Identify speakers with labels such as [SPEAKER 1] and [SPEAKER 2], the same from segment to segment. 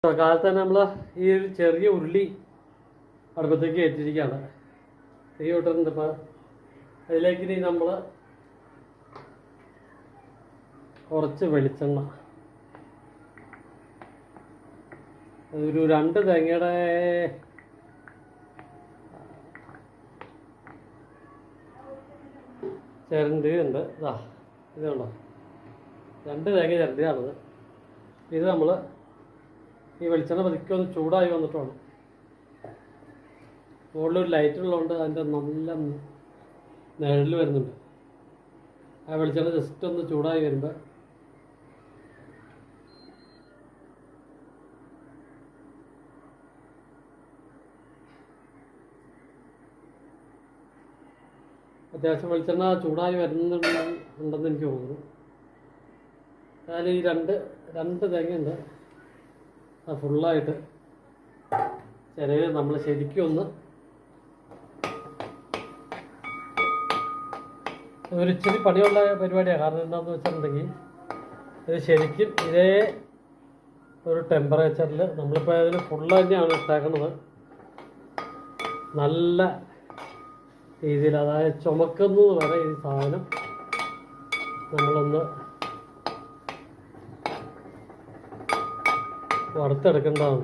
[SPEAKER 1] കാലത്ത് തന്നെ നമ്മൾ ഈ ഒരു ചെറിയ ഉരുളി അടുപ്പത്തേക്ക് ഏറ്റിരിക്കുകയാണ്. തീ ഇട്ടിട്ടുണ്ട്. ഇപ്പം അതിലേക്ക് ഇനി നമ്മൾ കുറച്ച് വെളിച്ചെണ്ണ, ഒരു 2 തേങ്ങയുടെ ചിരണ്ടിയുണ്ട്. ഇതുണ്ടോ, 2 തേങ്ങ ചിരണ്ടിയാണത്. ഇത് നമ്മൾ ഈ വെളിച്ചെണ്ണ പതുക്കെ ഒന്ന് ചൂടായി വന്നിട്ട് വേണം. മുകളിലൊരു ലൈറ്റ് ഉള്ളതുകൊണ്ട് അതിൻ്റെ നല്ല നിഴൽ വരുന്നുണ്ട്. ആ വെളിച്ചെണ്ണ ജസ്റ്റ് ഒന്ന് ചൂടായി വരുമ്പോൾ അത്യാവശ്യം വെളിച്ചെണ്ണ ചൂടായി വരുന്നുണ്ടെന്ന് എനിക്ക് തോന്നുന്നു. അതായത് ഈ രണ്ട് തേങ്ങയുണ്ട്. ഫുള്ളായിട്ട് ചിലവ് നമ്മൾ ശരിക്കും ഒന്ന് ഒരിച്ചിരി പണിയുള്ള പരിപാടിയാണ്. കാരണം എന്താണെന്ന് വെച്ചിട്ടുണ്ടെങ്കിൽ ഇത് ശരിക്കും ഇതേ ഒരു ടെമ്പറേച്ചറിൽ നമ്മളിപ്പോൾ അതിന് ഫുള്ള് തന്നെയാണ് ഇട്ടേക്കുന്നത്. നല്ല രീതിയിൽ, അതായത് ചുമക്കുന്നത് വരെ ഈ സാധനം നമ്മളൊന്ന് വറുത്തെടുക്കേണ്ടതാണ്.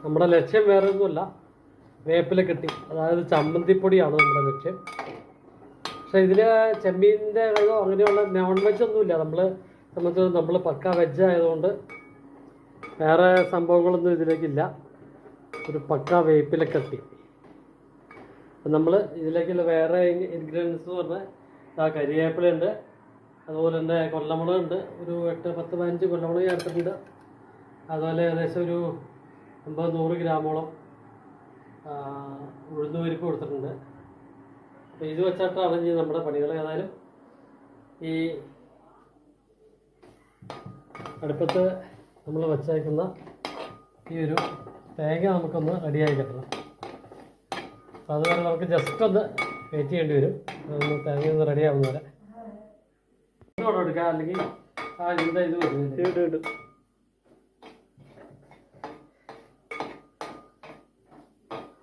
[SPEAKER 1] നമ്മുടെ ലക്ഷ്യം വേറെ ഒന്നുമല്ല, വേപ്പില കെട്ടി, അതായത് ചമ്മന്തിപ്പൊടിയാണ് നമ്മുടെ ലക്ഷ്യം. പക്ഷേ ഇതിൽ ചെമ്മീൻ്റെ കഴിവോ അങ്ങനെയുള്ള നോൺ വെജ് ഒന്നുമില്ല. നമ്മൾ പക്ക വെജ് ആയതുകൊണ്ട് വേറെ സംഭവങ്ങളൊന്നും ഇതിലേക്കില്ല. ഒരു പക്ക വേപ്പില കെട്ടി. അപ്പം നമ്മൾ ഇതിലേക്കുള്ള വേറെ ഇൻഗ്രീഡിയൻസ് എന്ന് പറഞ്ഞാൽ കരിവേപ്പിലുണ്ട്, അതുപോലെ തന്നെ കൊല്ലമുളകുണ്ട്. ഒരു 8, 10, 15 കൊല്ലമുളക് ചേർത്തിട്ടുണ്ട്. അതുപോലെ ഏകദേശം ഒരു 50-100 ഗ്രാമോളം ഉഴുന്നുപരിപ്പ് കൊടുത്തിട്ടുണ്ട്. അപ്പോൾ ഇത് വെച്ചിട്ടാണ് ഇനി നമ്മുടെ പണികൾ. ഏതായാലും ഈ അടുപ്പത്ത് നമ്മൾ വച്ചേക്കുന്ന ഈ ഒരു തേങ്ങ നമുക്കൊന്ന് റെഡിയായി കിട്ടണം. അപ്പോൾ അതുവരെ നമുക്ക് ജസ്റ്റ് ഒന്ന് വെയിറ്റ് ചെയ്യേണ്ടി വരും. തേങ്ങ ഒന്ന് റെഡി ആവുന്ന വരെ എടുക്കുക, അല്ലെങ്കിൽ ഇതിൻ്റെ ഇത് വരുന്നുണ്ട്.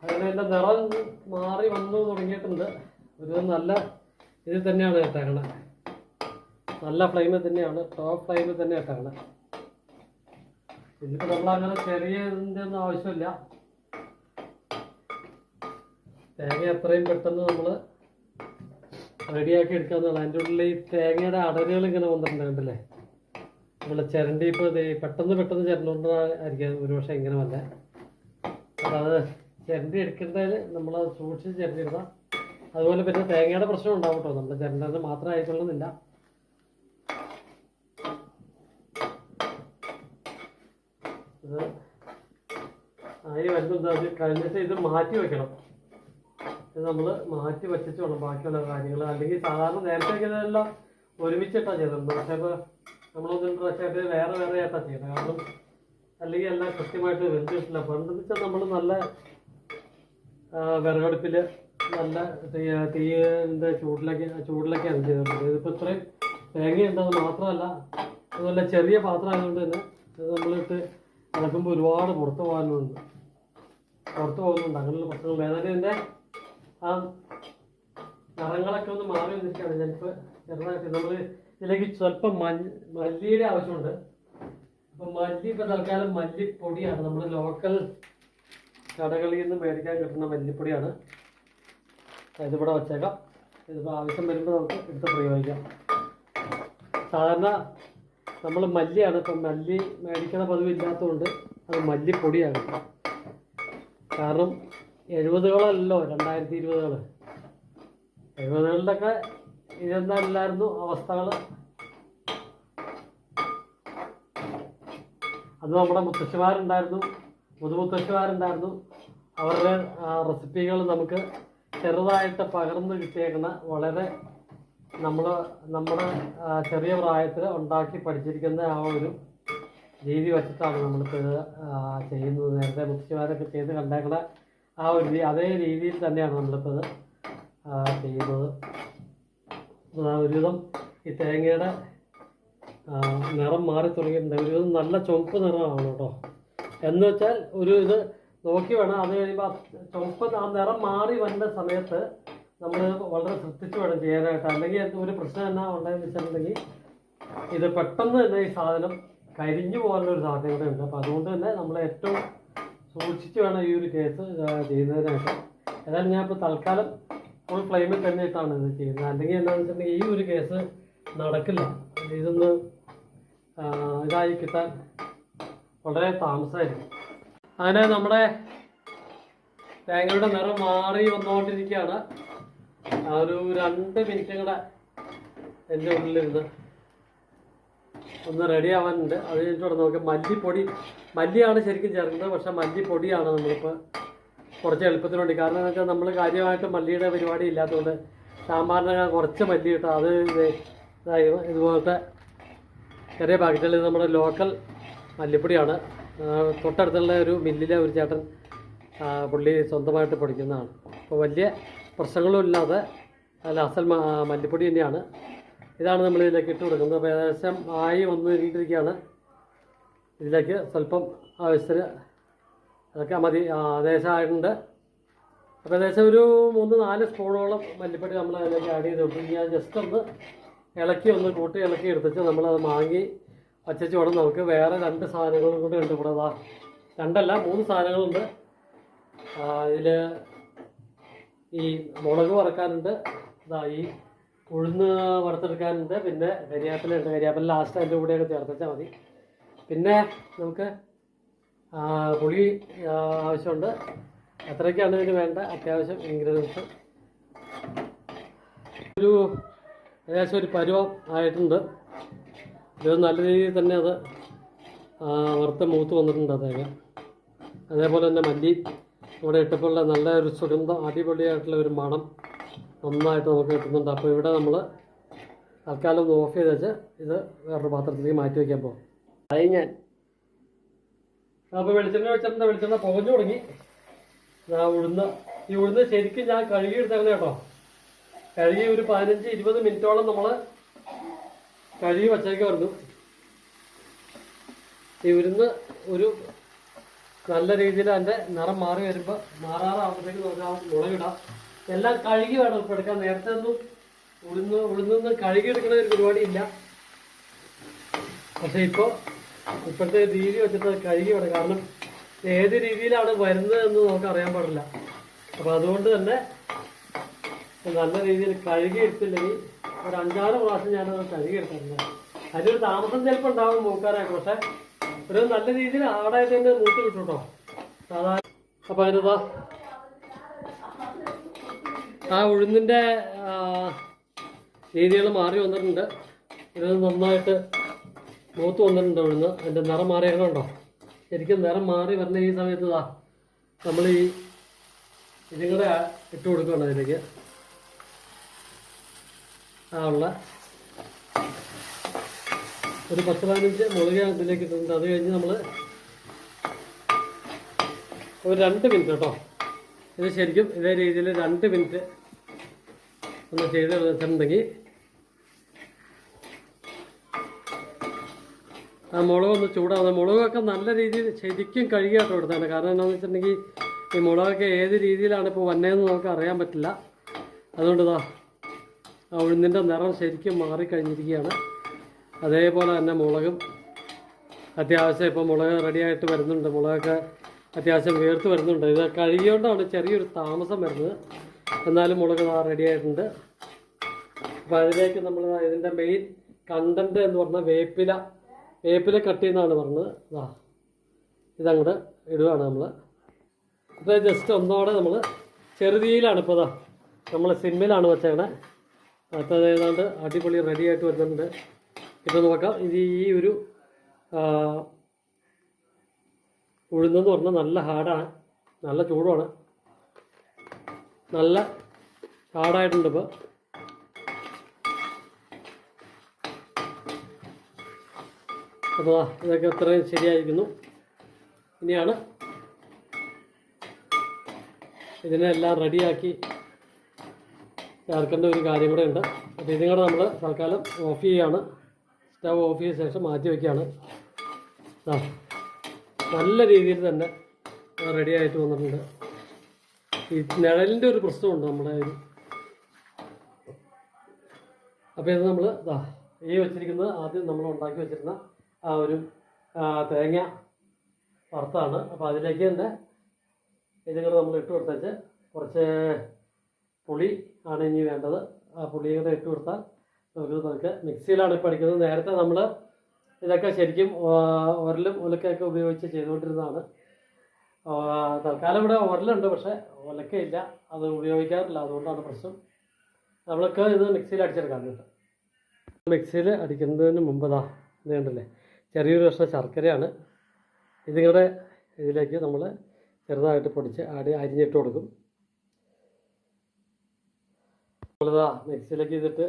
[SPEAKER 1] അങ്ങനെ എൻ്റെ നിറം മാറി വന്നു തുടങ്ങിയിട്ടുണ്ട്. ഒരു നല്ല ഇതിൽ തന്നെയാണ് ഇട്ടേക്കണത്. നല്ല ഫ്ലെയിമിൽ തന്നെയാണ്, ടോപ്പ് ഫ്ലെയിമിൽ തന്നെ ഇട്ടേക്കണത്. ഇതിപ്പോൾ നമ്മളങ്ങനെ ചെറിയ ഇതിൻ്റെ ഒന്നും ആവശ്യമില്ല. തേങ്ങ എത്രയും പെട്ടെന്ന് നമ്മൾ റെഡിയാക്കി എടുക്കാവുന്നതാണ്. അതിൻ്റെ ഉള്ളിൽ ഈ തേങ്ങയുടെ അടരുകൾ ഇങ്ങനെ വന്നിട്ടുണ്ടായിട്ടല്ലേ, നമ്മൾ ചിരണ്ടി ഇപ്പോൾ പെട്ടെന്ന് ചിരണ്ടുകൊണ്ടായിരിക്കും ഒരുപക്ഷെ ഇങ്ങനെ വല്ല. അപ്പോൾ അത് ചിരണ്ടി എടുക്കേണ്ടതിൽ നമ്മളത് സൂക്ഷിച്ച് ചിരണ്ടി എടുക്കാം. അതുപോലെ പിന്നെ തേങ്ങയുടെ പ്രശ്നം ഉണ്ടാവും കേട്ടോ, നമ്മൾ ചിരണ്ടത് മാത്രം ആയിക്കൊള്ളുന്നില്ല. ഇത് ആയി വരുന്നത് അത് കഴിഞ്ഞിട്ട് ഇത് മാറ്റി വെക്കണം. ഇത് നമ്മൾ മാറ്റി വെച്ചിട്ട് വേണം ബാക്കിയുള്ള കാര്യങ്ങൾ. അല്ലെങ്കിൽ സാധാരണ നേരത്തെ ഇതെല്ലാം ഒരുമിച്ചിട്ടാണ് ചെയ്തിട്ടുണ്ട്. പക്ഷേ ഇപ്പോൾ നമ്മളൊന്നും പ്രാവശ്യമായിട്ട് വേറെ ആയിട്ടാണ് ചെയ്യുന്നത്. കാരണം അല്ലെങ്കിൽ എല്ലാം കൃത്യമായിട്ട് വെന്ത് കിട്ടില്ല. പണ്ടെന്ന് വെച്ചാൽ നമ്മൾ നല്ല വിറകടുപ്പിൽ നല്ല തീൻ്റെ ചൂടിലൊക്കെയാണ് ചെയ്തിട്ടുള്ളത്. ഇതിപ്പോൾ ഇത്രയും തേങ്ങയുണ്ടെന്ന് മാത്രമല്ല, അതുപോലെ ചെറിയ പാത്രം ആയതുകൊണ്ട് തന്നെ ഇത് നമ്മളിട്ട് ഇളക്കുമ്പോൾ ഒരുപാട് പുറത്ത് പോകുന്നുണ്ട്. അങ്ങനെയുള്ള പ്രശ്നങ്ങൾ. ഏതായാലും ഇതിൻ്റെ ആ നിറങ്ങളൊക്കെ ഒന്ന് മാറി വന്നിരിക്കുകയാണ്. ഞാനിപ്പോൾ ചെറുതായിട്ട് നമ്മൾ ഇതിലേക്ക് സ്വല്പം മല്ലിയുടെ ആവശ്യമുണ്ട്. അപ്പം മല്ലി ഇപ്പോൾ തൽക്കാലം മല്ലിപ്പൊടിയാണ്, നമ്മൾ ലോക്കൽ കടകളിൽ നിന്ന് മേടിക്കാൻ കിട്ടുന്ന മല്ലിപ്പൊടിയാണ്. ഇതിവിടെ വച്ചേക്കാം. ഇതിപ്പോൾ ആവശ്യം വരുമ്പോൾ നമുക്ക് എടുത്ത് പ്രയോഗിക്കാം. സാധാരണ നമ്മൾ മല്ലിയാണ്, ഇപ്പം മല്ലി മേടിക്കുന്ന പതിവില്ലാത്തതുകൊണ്ട് അത് മല്ലിപ്പൊടിയാണ്. കാരണം 70കളല്ലോ 2020. 70കളിലൊക്കെ ഇതെന്താല്ലായിരുന്നു അവസ്ഥകൾ. അത് നമ്മുടെ മുത്തശ്ശിമാരുണ്ടായിരുന്നു, മുതുമുത്തശ്ശിമാരുണ്ടായിരുന്നു. അവരുടെ റെസിപ്പികൾ നമുക്ക് ചെറുതായിട്ട് പകർന്ന് കിട്ടിയേക്കുന്ന വളരെ നമ്മുടെ ചെറിയ പ്രായത്തിൽ ഉണ്ടാക്കി പഠിച്ചിരിക്കുന്ന ആ ഒരു രീതി വെച്ചിട്ടാണ് നമ്മളിപ്പോൾ ഇത് ചെയ്യുന്നത്. നേരത്തെ മുത്തശ്ശിമാരൊക്കെ ചെയ്ത് കണ്ടേക്കുന്ന ആ ഒരു അതേ രീതിയിൽ തന്നെയാണ് നമ്മളിപ്പോൾ ഇത് ചെയ്യുന്നത്. ഒരുവിധം ഈ തേങ്ങയുടെ നിറം മാറി തുടങ്ങിയിട്ടുണ്ട്. ഒരു നല്ല ചുവപ്പ് നിറമാണ് കേട്ടോ. എന്ന് വെച്ചാൽ ഒരു ഇത് നോക്കി വേണം, അത് കഴിയുമ്പോൾ ചുവപ്പ് ആ നിറം മാറി വരുന്ന സമയത്ത് നമ്മൾ വളരെ ശ്രദ്ധിച്ച് വേണം ചെയ്യാനായിട്ട്. അല്ലെങ്കിൽ ഒരു പ്രശ്നം എന്നാ ഉണ്ടായെന്ന് വെച്ചിട്ടുണ്ടെങ്കിൽ ഇത് പെട്ടെന്ന് തന്നെ ഈ സാധനം കരിഞ്ഞു പോകാനുള്ള ഒരു സാധ്യത കൂടെ ഉണ്ട്. അപ്പോൾ അതുകൊണ്ട് തന്നെ നമ്മൾ ഏറ്റവും സൂക്ഷിച്ച് വേണം ഈ ഒരു കേസ് ചെയ്യുന്നതിനായിട്ട്. ഏതായാലും ഞാനിപ്പോൾ തൽക്കാലം ഫുൾ ഫ്ലെയിമിൽ തന്നെ ഇട്ടാണ് ഇത് ചെയ്യുന്നത്. അല്ലെങ്കിൽ എന്താണെന്ന് വെച്ചിട്ടുണ്ടെങ്കിൽ ഈ ഒരു കേസ് നടക്കില്ല. ഇതൊന്ന് ഇതായി കിട്ടാൻ വളരെ താമസമായിരിക്കും. അങ്ങനെ നമ്മുടെ തേങ്ങയുടെ നിറം മാറി വന്നുകൊണ്ടിരിക്കുകയാണ്. ഒരു 2 മിനിറ്റും കൂടെ എൻ്റെ ഉള്ളിലിരുന്ന് ഒന്ന് റെഡി ആവാനുണ്ട്. അത് കഴിഞ്ഞിട്ട് നമുക്ക് മല്ലിയാണ് ശരിക്കും ചേർക്കുന്നത്. പക്ഷേ മല്ലിപ്പൊടിയാണ് നമ്മളിപ്പോൾ കുറച്ച് എളുപ്പത്തിന് വേണ്ടി. കാരണം എന്താ വെച്ചാൽ നമ്മൾ കാര്യമായിട്ട് മല്ലിയുടെ പരിപാടി ഇല്ലാത്തതുകൊണ്ട് സാമ്പാറിന് കുറച്ച് മല്ലി കിട്ടും. അത് ഇതുപോലത്തെ ചെറിയ പാക്കറ്റുകൾ നമ്മുടെ ലോക്കൽ മല്ലിപ്പൊടിയാണ്. തൊട്ടടുത്തുള്ള ഒരു മില്ലിലെ ഒരു ചേട്ടൻ പുള്ളി സ്വന്തമായിട്ട് പൊടിക്കുന്നതാണ്. അപ്പോൾ വലിയ പ്രശ്നങ്ങളും ഇല്ലാതെ നല്ല അസൽ മല്ലിപ്പൊടി തന്നെയാണ്. ഇതാണ് നമ്മൾ ഇതിലേക്ക് ഇട്ട് കൊടുക്കുന്നത്. അപ്പോൾ ഏകദേശം ആയി വന്നിരിക്കുകയാണ്. ഇതിലേക്ക് സ്വല്പം ആവശ്യത്തിന് അതൊക്കെ മതി. ഏകദേശം ആയിട്ടുണ്ട്. അപ്പോൾ ഏകദേശം ഒരു 3-4 സ്പൂണോളം മല്ലിപ്പൊടി നമ്മൾ അതിലേക്ക് ആഡ് ചെയ്ത് കൊടുക്കും. ഞാൻ ജസ്റ്റ് ഒന്ന് ഒന്ന് കൂട്ടി ഇളക്കി എടുത്തിട്ട് നമ്മളത് മാങ്ങി വച്ചു വേണം. നമുക്ക് വേറെ 2 സാധനങ്ങളും കൂടെ ഉണ്ട് ഇവിടെ. 2 അല്ല 3 സാധനങ്ങളുണ്ട്. ഇതിൽ ഈ മുളക് വറക്കാനുണ്ട്, ഈ ഉഴുന്ന് വറുത്തെടുക്കാനുണ്ട്, പിന്നെ കരിയാപ്പിലുണ്ട്. കരിയാപ്പില ലാസ്റ്റ് അതിൻ്റെ കൂടെയൊക്കെ ചേർത്തിച്ചാൽ മതി. പിന്നെ നമുക്ക് പുളി ആവശ്യമുണ്ട്. അത്രയൊക്കെയാണ് ഇതിന് വേണ്ട അത്യാവശ്യം ഇൻഗ്രീഡിയൻസ്. ഏകദേശം ഒരു പരുവം ആയിട്ടുണ്ട്. ഇത് നല്ല രീതിയിൽ തന്നെ അത് വറുത്ത് മൂത്ത് വന്നിട്ടുണ്ട് തേങ്ങ. അതേപോലെ തന്നെ മല്ലി ഇവിടെ ഇട്ടപ്പോഴുള്ള നല്ല ഒരു സുഗന്ധം, അടിപൊളിയായിട്ടുള്ള ഒരു മണം നന്നായിട്ട് നമുക്ക് കിട്ടുന്നുണ്ട്. അപ്പോൾ ഇവിടെ നമ്മൾ തൽക്കാലം ഒന്ന് ഓഫ് ചെയ്ത് വെച്ച് ഇത് വേറൊരു പാത്രത്തിലേക്ക് മാറ്റി വയ്ക്കാൻ പോകും. അതായി ഞാൻ അപ്പോൾ വെളിച്ചെണ്ണ പുകഞ്ഞു തുടങ്ങി. ഈ ഉഴുന്ന് ശരിക്കും ഞാൻ കഴുകി എടുത്തേക്കണേ കേട്ടോ. കഴുകി ഒരു 15-20 മിനിറ്റോളം നമ്മൾ കഴുകി വച്ചേക്ക് വരുന്നു. ഈ ഉഴുന്ന് ഒരു നല്ല രീതിയിൽ അതിൻ്റെ നിറം മാറി വരുമ്പോൾ മാറാറാകുമ്പോഴത്തേക്ക് നമുക്ക് മുളകിടാം. എല്ലാം കഴുകി വേണം ഇപ്പോൾ എടുക്കാൻ. നേരത്തെ ഒന്നും ഉഴുന്നൊന്നും കഴുകിയെടുക്കുന്ന ഒരു പരിപാടിയില്ല. പക്ഷേ ഇപ്പോഴത്തെ രീതി വെച്ചിട്ട് കഴുകി വേണം. കാരണം ഏത് രീതിയിലാണ് വരുന്നത് എന്ന് നമുക്ക് അറിയാൻ പാടില്ല. അപ്പോൾ അതുകൊണ്ട് തന്നെ നല്ല രീതിയിൽ കഴുകി എടുത്തില്ലെങ്കിൽ ഒരു 5-6 പ്രാവശ്യം ഞാനത് കഴുകി എടുത്തിട്ടുണ്ട്. അതിനൊരു താമസം ചിലപ്പോൾ ഉണ്ടാവും മൂക്കാനായിട്ട്. പക്ഷേ ഒരു നല്ല രീതിയിൽ ആടായിട്ട് തന്നെ മൂത്ത് കിട്ടും കേട്ടോ സാധാരണ. അപ്പോൾ അതിനതാ ആ ഉഴുന്നിൻ്റെ രീതികൾ മാറി വന്നിട്ടുണ്ട്. ഇത് നന്നായിട്ട് മൂത്ത് വന്നിട്ടുണ്ട് ഉഴുന്ന്. അതിൻ്റെ നിറം മാറിയിരുന്നുണ്ടോ? ശരിക്കും നിറം മാറി വരുന്ന ഈ സമയത്ത് നമ്മൾ ഇതും കൂടെ ഇട്ട് കൊടുക്കണം അതിലേക്ക്. ഉള്ള ഒരു 10-15 മുളക് ഇതിലേക്ക് ഇട്ടിട്ടുണ്ട്. അത് കഴിഞ്ഞ് നമ്മൾ ഒരു 2 മിനിറ്റ് കേട്ടോ. ഇത് ശരിക്കും ഇതേ രീതിയിൽ 2 മിനിറ്റ് ഒന്ന് ചെയ്ത് വെച്ചിട്ടുണ്ടെങ്കിൽ ആ മുളകൊന്ന് ചൂടാവുന്നത്. മുളകൊക്കെ നല്ല രീതിയിൽ ശരിക്കും കഴുകിയായിട്ട് കൊടുത്താണ്. കാരണം എന്താണെന്ന് വെച്ചിട്ടുണ്ടെങ്കിൽ ഈ മുളകൊക്കെ ഏത് രീതിയിലാണ് ഇപ്പോൾ വന്നതെന്ന് നമുക്ക് അറിയാൻ പറ്റില്ല. അതുകൊണ്ട് ആ ഉഴുന്നിൻ്റെ നിറം ശരിക്കും മാറിക്കഴിഞ്ഞിരിക്കുകയാണ്. അതേപോലെ തന്നെ മുളകും അത്യാവശ്യം ഇപ്പോൾ മുളക് റെഡിയായിട്ട് വരുന്നുണ്ട്. മുളകൊക്കെ അത്യാവശ്യം വേർത്ത് വരുന്നുണ്ട്. ഇത് കഴുകിയോണ്ടാണ് ചെറിയൊരു താമസം വരുന്നത്. എന്നാലും മുളക് റെഡിയായിട്ടുണ്ട്. അപ്പോൾ അതിലേക്ക് നമ്മൾ ഇതിൻ്റെ മെയിൻ കണ്ടൻറ്റ് എന്ന് പറഞ്ഞാൽ വേപ്പില കട്ട് ചെയ്യുന്നതാണ് പറഞ്ഞത്. ഇതങ്ങോട്ട് ഇടുകയാണ് നമ്മൾ. ഇപ്പോൾ ജസ്റ്റ് ഒന്നോടെ നമ്മൾ ചെറുതീയിലാണ് ഇപ്പോൾ നമ്മൾ സിമ്മിലാണ് വെച്ചേക്കണേ. അപ്പോൾ ഏതാണ്ട് അടിപൊളി റെഡിയായിട്ട് വരുന്നുണ്ട്. ഇപ്പോൾ നോക്കാം. ഇത് ഈ ഒരു ഉഴുന്നെന്ന് പറഞ്ഞാൽ നല്ല ഹാർഡാണ്, നല്ല ചൂടുമാണ്, നല്ല ഹാർഡായിട്ടുണ്ട്. അപ്പോൾ ഇതൊക്കെ അത്രയും ശരിയായിരിക്കുന്നു. ഇനിയാണ് ഇതിനെല്ലാം റെഡിയാക്കി ചേർക്കേണ്ട ഒരു കാര്യം കൂടെ ഉണ്ട്. അപ്പോൾ ഇതും കൂടെ നമ്മൾ തൽക്കാലം ഓഫ് ചെയ്യുകയാണ്. സ്റ്റവ് ഓഫ് ചെയ്ത ശേഷം മാറ്റി വയ്ക്കുകയാണ്. നല്ല രീതിയിൽ തന്നെ റെഡി ആയിട്ട് വന്നിട്ടുണ്ട്. ഈ നിഴലിൻ്റെ ഒരു പ്രശ്നമുണ്ട് നമ്മുടെ ഒരു. അപ്പോൾ ഇത് നമ്മൾ ഈ വെച്ചിരിക്കുന്നത് ആദ്യം നമ്മൾ ഉണ്ടാക്കി വെച്ചിരുന്ന ആ ഒരു തേങ്ങ വറുത്താണ്. അപ്പോൾ അതിലേക്ക് തന്നെ ഇതുങ്ങൾ നമ്മൾ ഇട്ട് കൊടുത്തേച്ച് കുറച്ച് പുളി ആണ് ഇനി വേണ്ടത്. ആ പുളി കൂടെ ഇട്ട് കൊടുത്താൽ നമുക്ക് മിക്സിയിലാണ് ഇപ്പോൾ അടിക്കുന്നത്. നേരത്തെ നമ്മൾ ഇതൊക്കെ ശരിക്കും ഉരലും ഉലക്കയൊക്കെ ഉപയോഗിച്ച് ചെയ്തുകൊണ്ടിരുന്നതാണ്. തൽക്കാലം ഇവിടെ ഉരലുണ്ട്, പക്ഷേ ഉലക്കയില്ല, അത് ഉപയോഗിക്കാറില്ല. അതുകൊണ്ടാണ് പ്രശ്നം. നമ്മളൊക്കെ ഇത് മിക്സിയിൽ അടിച്ചെടുക്കാൻ കേട്ടോ. മിക്സിയിൽ അടിക്കുന്നതിന് മുമ്പ് ഇത് കണ്ടല്ലേ, ചെറിയൊരു കഷ്ണം ശർക്കരയാണ്. ഇതിങ്ങനെ ഇതിലേക്ക് നമ്മൾ ചെറുതായിട്ട് പൊടിച്ച് അരിഞ്ഞിട്ട് കൊടുക്കും. നമ്മളിതാ മിക്സിയിലേക്ക് ഇതിട്ട്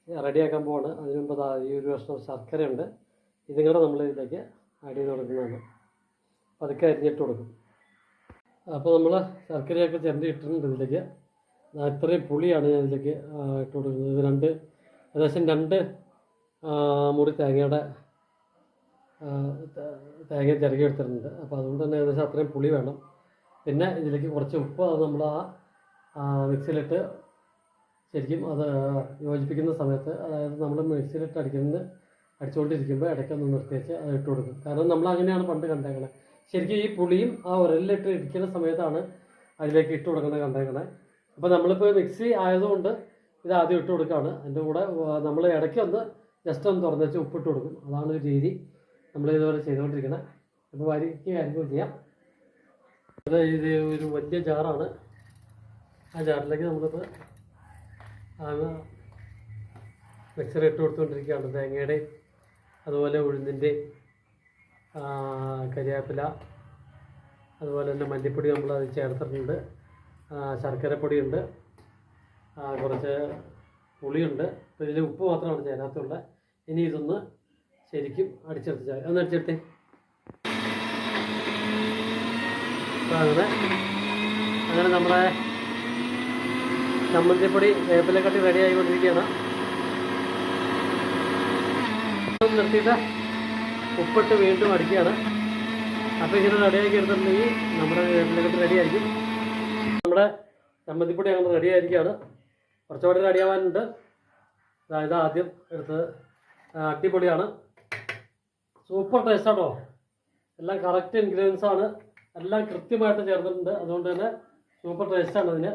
[SPEAKER 1] റെഡിയാക്കാൻ പോവാണ്. അതിന് മുമ്പ് ഈ ഒരു കഷ്ണം ശർക്കരയുണ്ട്, ഇതിങ്ങനെ നമ്മൾ ഇതിലേക്ക് ആഡ് ചെയ്ത് കൊടുക്കുന്നതാണ്. പതുക്കെ അരിഞ്ഞിട്ട് കൊടുക്കും. അപ്പോൾ നമ്മൾ ശർക്കരയൊക്കെ ചിരണ്ടി ഇട്ടിട്ടുണ്ട് ഇതിലേക്ക്. ഇത്രയും പുളിയാണ് ഞാൻ ഇതിലേക്ക് ഇട്ട് കൊടുക്കുന്നത്. ഇത് ഏകദേശം 2 മുറി തേങ്ങ ചിരകി എടുത്തിട്ടുണ്ട്. അപ്പോൾ അതുകൊണ്ട് തന്നെ ഏകദേശം അത്രയും പുളി വേണം. പിന്നെ ഇതിലേക്ക് കുറച്ച് ഉപ്പ്, അത് നമ്മൾ മിക്സിയിലിട്ട് ശരിക്കും അത് യോജിപ്പിക്കുന്ന സമയത്ത്, അതായത് നമ്മൾ മിക്സിയിലിട്ട് അടിച്ചുകൊണ്ടിരിക്കുമ്പോൾ ഇടയ്ക്കൊന്ന് നിർത്തിവെച്ച് അത് ഇട്ട് കൊടുക്കും. കാരണം നമ്മൾ അങ്ങനെയാണ് പണ്ട് കണ്ടേക്കണേ. ശരിക്കും ഈ പുളിയും ആ ഉരലിലിട്ട് ഇടിക്കുന്ന സമയത്താണ് അതിലേക്ക് ഇട്ട് കൊടുക്കുന്നത് കണ്ടേക്കണേ. അപ്പോൾ നമ്മളിപ്പോൾ മിക്സി ആയതുകൊണ്ട് ഇത് ആദ്യം ഇട്ട് കൊടുക്കുകയാണ്. അതിൻ്റെ കൂടെ നമ്മൾ ഇടയ്ക്കൊന്ന് ജസ്റ്റ് ഒന്ന് തുറന്ന് വെച്ച് ഉപ്പിട്ട് കൊടുക്കും. അതാണ് ഒരു രീതി നമ്മൾ ഇതുപോലെ ചെയ്തുകൊണ്ടിരിക്കുന്നത്. അപ്പോൾ വരിക്ക് കാര്യങ്ങൾ ചെയ്യാം. അത് ഇത് ഒരു വലിയ ജാറാണ്. ആ ജാറിലേക്ക് നമ്മളിപ്പോൾ മിക്സർ ഇട്ട് കൊടുത്തുകൊണ്ടിരിക്കുകയാണ്. തേങ്ങയുടെയും അതുപോലെ ഉഴുന്നിൻ്റെയും കരിവേപ്പില, അതുപോലെ തന്നെ മല്ലിപ്പൊടി നമ്മൾ അത് ചേർത്തിട്ടുണ്ട്, ശർക്കരപ്പൊടിയുണ്ട്, കുറച്ച് പുളിയുണ്ട്. അപ്പോൾ ഇതിൽ ഉപ്പ് മാത്രമാണ് ചേരാത്തുള്ളത്. ഇനി ഇതൊന്ന് ശരിക്കും അടിച്ചെടുത്ത് ഒന്ന് അടിച്ചെടുത്തേ. അങ്ങനെ നമ്മുടെ ചമ്മന്തിപ്പൊടി വേപ്പിലക്കട്ടി റെഡി ആയിക്കൊണ്ടിരിക്കുകയാണ്. നിർത്തിയിട്ട് ഉപ്പിട്ട് വീണ്ടും അടിക്കുകയാണ്. അപ്പോൾ ഇങ്ങനെ റെഡിയാക്കി എടുത്തിട്ടുണ്ടെങ്കിൽ നമ്മുടെ വേപ്പിലക്കട്ടി റെഡി ആയിരിക്കും. നമ്മുടെ ചമ്മന്തിപ്പൊടി അങ്ങനെ റെഡി ആയിരിക്കുകയാണ്. കുറച്ചുകൂടി റെഡിയാവാനുണ്ട്. അതായത് ആദ്യം എടുത്തത് അടിപൊളിയാണ്, സൂപ്പർ ടേസ്റ്റാണോ. എല്ലാം കറക്റ്റ് ഇൻഗ്രീഡിയൻസ് ആണ്, എല്ലാം കൃത്യമായിട്ട് ചേർത്തിട്ടുണ്ട്. അതുകൊണ്ട് തന്നെ സൂപ്പർ ടേസ്റ്റാണ് അതിന്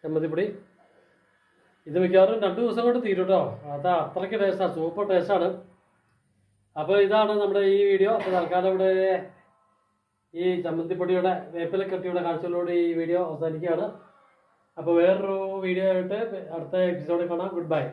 [SPEAKER 1] ചമ്മന്തിപ്പൊടി. ഇത് മിക്കവാറും 2 ദിവസം കൊണ്ട് തീരും കേട്ടോ. അത്രയ്ക്ക് ടേസ്റ്റാണ്, സൂപ്പർ ടേസ്റ്റാണ്. അപ്പോൾ ഇതാണ് നമ്മുടെ ഈ വീഡിയോ. അപ്പോൾ തൽക്കാലം ഇവിടെ ഈ ചമ്മന്തിപ്പൊടിയുടെ വേപ്പിലക്കട്ടിയുടെ കാഴ്ചകളോട് ഈ വീഡിയോ അവസാനിക്കുകയാണ്. അപ്പോൾ വേറൊരു വീഡിയോ ആയിട്ട് അടുത്ത എപ്പിസോഡിൽ കാണാം. Good bye.